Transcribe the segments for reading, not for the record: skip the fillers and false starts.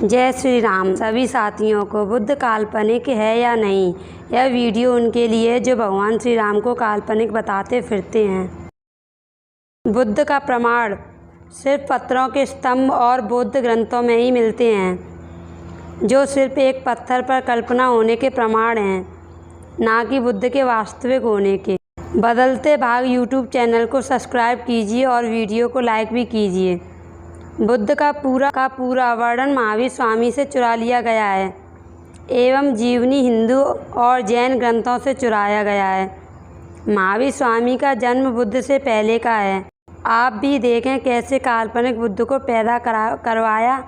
जय श्री राम। सभी साथियों को बुद्ध काल्पनिक है या नहीं, यह वीडियो उनके लिए जो भगवान श्री राम को काल्पनिक बताते फिरते हैं। बुद्ध का प्रमाण सिर्फ पत्थरों के स्तंभ और बौद्ध ग्रंथों में ही मिलते हैं, जो सिर्फ एक पत्थर पर कल्पना होने के प्रमाण हैं, ना कि बुद्ध के वास्तविक होने के। बदलते भाग यूट्यूब चैनल को सब्सक्राइब कीजिए और वीडियो को लाइक भी कीजिए। बुद्ध का पूरा वर्णन महावीर स्वामी से चुरा लिया गया है एवं जीवनी हिंदू और जैन ग्रंथों से चुराया गया है। महावीर स्वामी का जन्म बुद्ध से पहले का है। आप भी देखें कैसे काल्पनिक बुद्ध को पैदा करवाया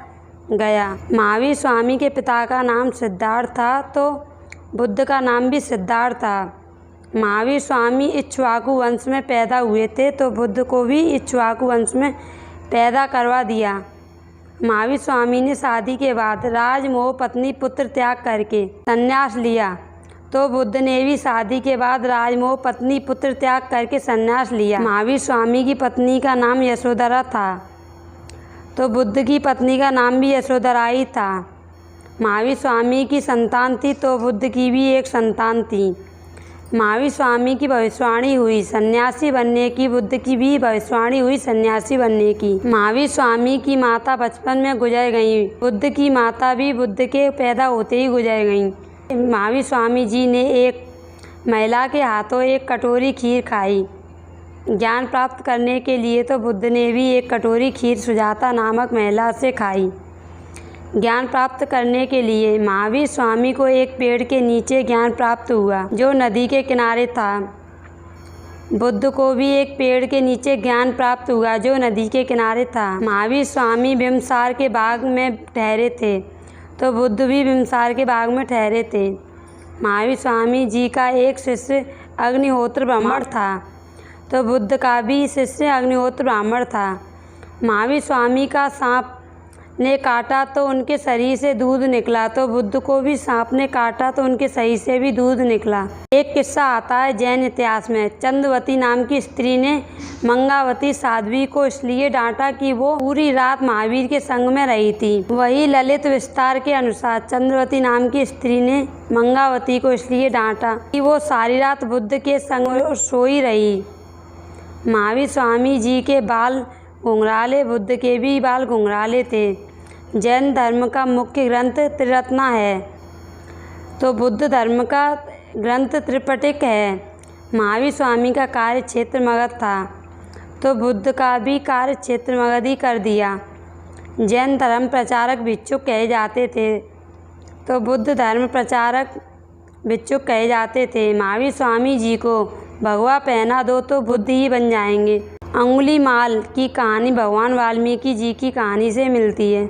गया। महावीर स्वामी के पिता का नाम सिद्धार्थ था, तो बुद्ध का नाम भी सिद्धार्थ था। महावीर स्वामी इक्ष्वाकु वंश में पैदा हुए थे, तो बुद्ध को भी इक्ष्वाकु वंश में पैदा करवा दिया। महावीर स्वामी ने शादी के बाद राजमोह पत्नी पुत्र त्याग करके संन्यास लिया, तो बुद्ध ने भी शादी के बाद राजमोह पत्नी पुत्र त्याग करके संन्यास लिया। महावीर स्वामी की पत्नी का नाम यशोधरा था, तो बुद्ध की पत्नी का नाम भी यशोधरा ही था। महावीर स्वामी की संतान थी, तो बुद्ध की भी एक संतान थी। महावीर स्वामी की भविष्यवाणी हुई सन्यासी बनने की, बुद्ध की भी भविष्यवाणी हुई सन्यासी बनने की। महावीर स्वामी की माता बचपन में गुजर गईं, बुद्ध की माता भी बुद्ध के पैदा होते ही गुजर गईं। महावीर स्वामी जी ने एक महिला के हाथों एक कटोरी खीर खाई। ज्ञान प्राप्त करने के लिए तो बुद्ध ने भी एक कटोरी खीर सुजाता नामक महिला से खाई। ज्ञान प्राप्त करने के लिए महावीर स्वामी को एक पेड़ के नीचे ज्ञान प्राप्त हुआ, जो नदी के किनारे था। बुद्ध को भी एक पेड़ के नीचे ज्ञान प्राप्त हुआ, जो नदी के किनारे था। महावीर स्वामी बिम्बसार के बाग में ठहरे थे, तो बुद्ध भी बिम्बसार के बाग में ठहरे थे। महावीर स्वामी जी का एक शिष्य अग्निहोत्र ब्राह्मण था, तो बुद्ध का भी शिष्य अग्निहोत्र ब्राह्मण था। महावीर स्वामी का सांप ने काटा तो उनके शरीर से दूध निकला, तो बुद्ध को भी सांप ने काटा तो उनके शरीर से भी दूध निकला। एक किस्सा आता है जैन इतिहास में। चंद्रवती नाम की स्त्री ने मंगावती साध्वी को इसलिए डांटा कि वो पूरी रात महावीर के संग में रही थी। वही ललित विस्तार के अनुसार चंद्रवती नाम की स्त्री ने मंगावती को इसलिए डांटा कि वो सारी रात बुद्ध के संग में सोई रही। महावीर स्वामी जी के बाल घुंघराले, बुद्ध के भी बाल घुंघराले थे। जैन धर्म का मुख्य ग्रंथ त्रिरत्न है, तो बुद्ध धर्म का ग्रंथ त्रिपिटक है। महावीर स्वामी का कार्य क्षेत्र मगध था, तो बुद्ध का भी कार्य क्षेत्र मगध ही कर दिया। जैन धर्म प्रचारक भिक्षुक कहे जाते थे, तो बुद्ध धर्म प्रचारक भिक्षुक कहे जाते थे। महावीर स्वामी जी को भगवा पहना दो तो बुद्ध ही बन जाएंगे। अंगुलीमाल की कहानी भगवान वाल्मीकि जी की कहानी से मिलती है।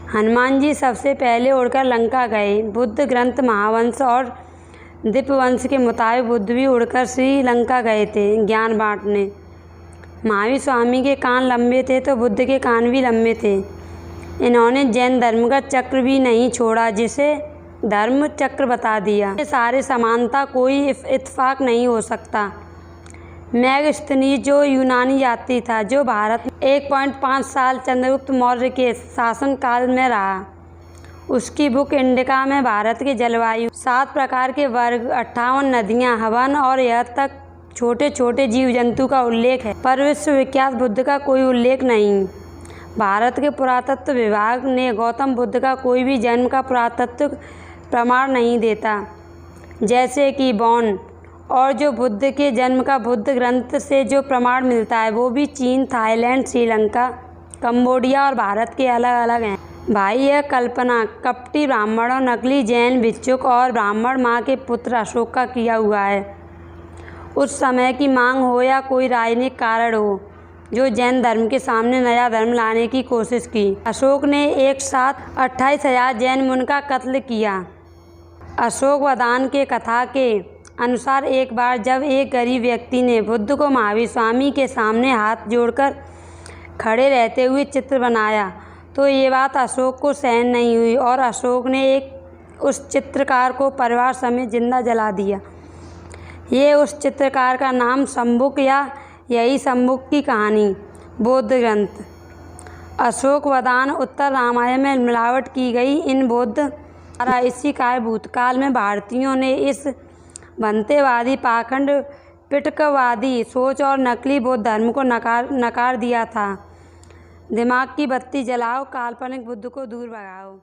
हनुमान जी सबसे पहले उड़कर लंका गए। बुद्ध ग्रंथ महावंश और दीपवंश के मुताबिक बुद्ध भी उड़कर श्रीलंका गए थे ज्ञान बांटने। महावीर स्वामी के कान लंबे थे, तो बुद्ध के कान भी लंबे थे। इन्होंने जैन धर्म का चक्र भी नहीं छोड़ा, जिसे धर्म चक्र बता दिया। ये सारे समानता कोई इत्तेफाक नहीं हो सकता। मेगस्थनीज जो यूनानी यात्री था, जो भारत में 1.5 साल चंद्रगुप्त मौर्य के शासनकाल में रहा। उसकी बुक इंडिका में भारत की जलवायु, 7 प्रकार के वर्ग, 58 नदियां, हवन और यह तक छोटे छोटे जीव जंतु का उल्लेख है, पर विश्व विख्यात बुद्ध का कोई उल्लेख नहीं। भारत के पुरातत्व विभाग ने गौतम बुद्ध का कोई भी जन्म का पुरातत्व प्रमाण नहीं देता, जैसे कि बौन। और जो बुद्ध के जन्म का बुद्ध ग्रंथ से जो प्रमाण मिलता है, वो भी चीन, थाईलैंड, श्रीलंका, कंबोडिया और भारत के अलग अलग हैं। भाई, यह कल्पना कपटी ब्राह्मणों, नकली जैन भिक्षुक और ब्राह्मण माँ के पुत्र अशोक का किया हुआ है। उस समय की मांग हो या कोई राजनीतिक कारण हो, जो जैन धर्म के सामने नया धर्म लाने की कोशिश की। अशोक ने एक साथ 28,000 जैन मुनि का कत्ल किया। अशोक वदान के कथा के अनुसार एक बार जब एक गरीब व्यक्ति ने बुद्ध को महावीर स्वामी के सामने हाथ जोड़कर खड़े रहते हुए चित्र बनाया, तो ये बात अशोक को सहन नहीं हुई और अशोक ने उस चित्रकार को परिवार समेत जिंदा जला दिया। ये उस चित्रकार का नाम शंबुक या यही शंबुक की कहानी बौद्ध ग्रंथ। अशोकवदान उत्तर रामायण में मिलावट की गई इन बौद्ध द्वारा इसी कार्य भूतकाल में भारतीयों ने इस भ्रांतिवादी पाखंड पिटकवादी सोच और नकली बौद्ध धर्म को नकार दिया था। दिमाग की बत्ती जलाओ, काल्पनिक बुद्ध को दूर भगाओ।